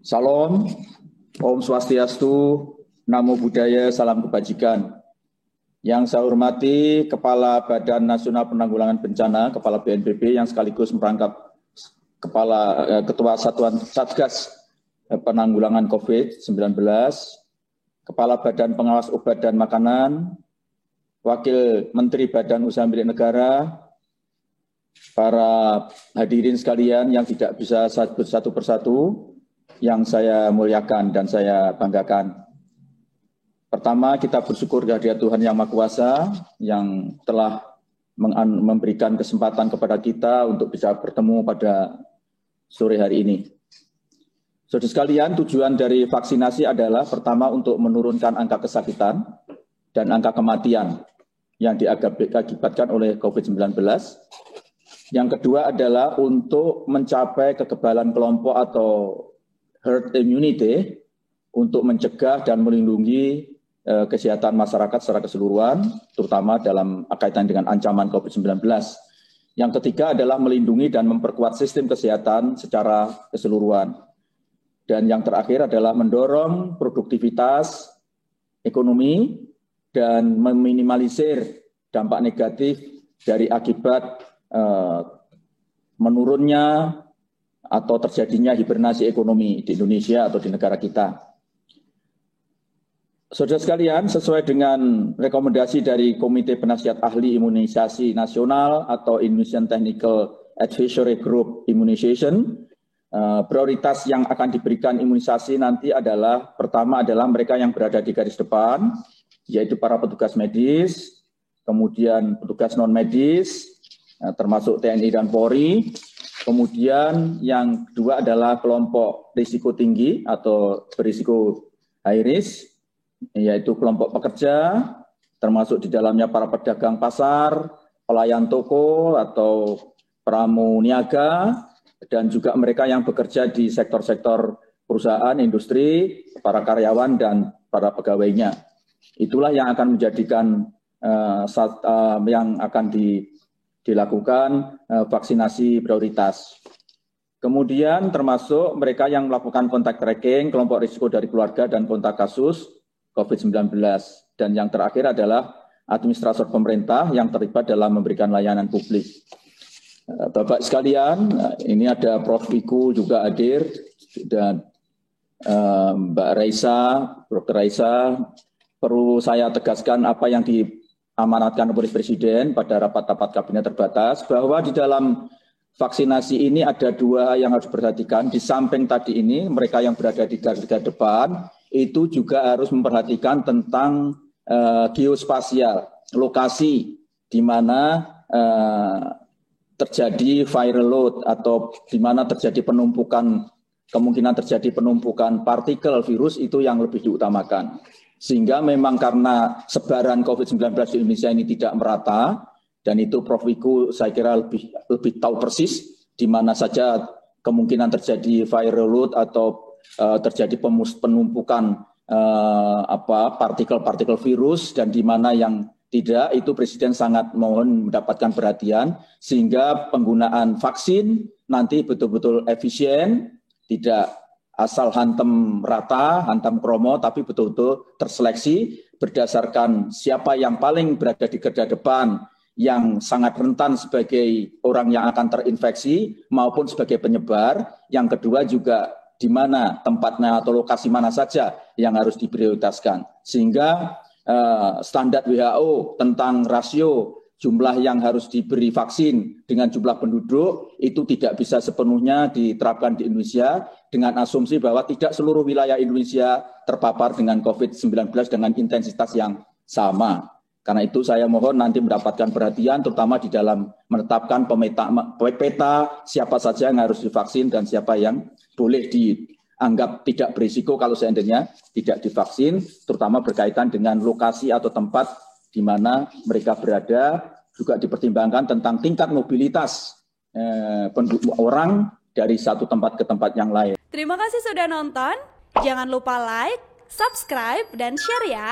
Salam, Om Swastiastu, Namo Buddhaya, Salam Kebajikan. Yang saya hormati Kepala Badan Nasional Penanggulangan Bencana, Kepala BNPB yang sekaligus merangkap Ketua Satuan Satgas Penanggulangan COVID-19, Kepala Badan Pengawas Obat dan Makanan, Wakil Menteri Badan Usaha Milik Negara, para hadirin sekalian yang tidak bisa sebut satu persatu, yang saya muliakan dan saya banggakan. Pertama, kita bersyukur kehadirat Tuhan Yang Maha Kuasa yang telah memberikan kesempatan kepada kita untuk bisa bertemu pada sore hari ini. Saudara sekalian, tujuan dari vaksinasi adalah pertama untuk menurunkan angka kesakitan dan angka kematian yang diakibatkan oleh COVID-19. Yang kedua adalah untuk mencapai kekebalan kelompok atau herd immunity untuk mencegah dan melindungi kesehatan masyarakat secara keseluruhan, terutama dalam kaitan dengan ancaman COVID-19. Yang ketiga adalah melindungi dan memperkuat sistem kesehatan secara keseluruhan. Dan yang terakhir adalah mendorong produktivitas ekonomi dan meminimalisir dampak negatif dari akibat menurunnya atau terjadinya hibernasi ekonomi di Indonesia atau di negara kita. Saudara sekalian, sesuai dengan rekomendasi dari Komite Penasihat Ahli Imunisasi Nasional atau Indonesian Technical Advisory Group Immunization, prioritas yang akan diberikan imunisasi nanti adalah, pertama adalah mereka yang berada di garis depan, yaitu para petugas medis, kemudian petugas non-medis, termasuk TNI dan Polri. Kemudian yang kedua adalah kelompok risiko tinggi atau berisiko high risk, yaitu kelompok pekerja, termasuk di dalamnya para pedagang pasar, pelayan toko atau pramuniaga, dan juga mereka yang bekerja di sektor-sektor perusahaan, industri, para karyawan, dan para pegawainya. Itulah yang akan menjadikan yang akan dilakukan vaksinasi prioritas. Kemudian termasuk mereka yang melakukan kontak tracking, kelompok risiko dari keluarga dan kontak kasus COVID-19. Dan yang terakhir adalah administrator pemerintah yang terlibat dalam memberikan layanan publik. Bapak sekalian, ini ada Prof. Wiku juga hadir, dan Mbak Raisa, Dr. Raisa, perlu saya tegaskan apa yang diamanatkan oleh Presiden pada rapat-rapat kabinet terbatas, bahwa di dalam vaksinasi ini ada dua yang harus diperhatikan. Di samping tadi ini, mereka yang berada di garda depan, itu juga harus memperhatikan tentang geospasial, lokasi di mana terjadi viral load atau di mana terjadi penumpukan, kemungkinan terjadi penumpukan partikel virus itu yang lebih diutamakan. Sehingga memang karena sebaran COVID-19 di Indonesia ini tidak merata, dan itu Prof. Wiku saya kira lebih tahu persis di mana saja kemungkinan terjadi viral load atau terjadi penumpukan partikel-partikel virus, dan di mana yang tidak, itu Presiden sangat mohon mendapatkan perhatian sehingga penggunaan vaksin nanti betul-betul efisien, tidak asal hantam rata, hantam kromo, tapi betul-betul terseleksi berdasarkan siapa yang paling berada di garda depan, yang sangat rentan sebagai orang yang akan terinfeksi maupun sebagai penyebar. Yang kedua juga di mana tempatnya atau lokasi mana saja yang harus diprioritaskan. Sehingga standar WHO tentang rasio jumlah yang harus diberi vaksin dengan jumlah penduduk itu tidak bisa sepenuhnya diterapkan di Indonesia dengan asumsi bahwa tidak seluruh wilayah Indonesia terpapar dengan COVID-19 dengan intensitas yang sama. Karena itu saya mohon nanti mendapatkan perhatian terutama di dalam menetapkan peta siapa saja yang harus divaksin dan siapa yang boleh dianggap tidak berisiko kalau seandainya tidak divaksin, terutama berkaitan dengan lokasi atau tempat di mana mereka berada, juga dipertimbangkan tentang tingkat mobilitas orang dari satu tempat ke tempat yang lain. Terima kasih sudah nonton. Jangan lupa like, subscribe, dan share ya.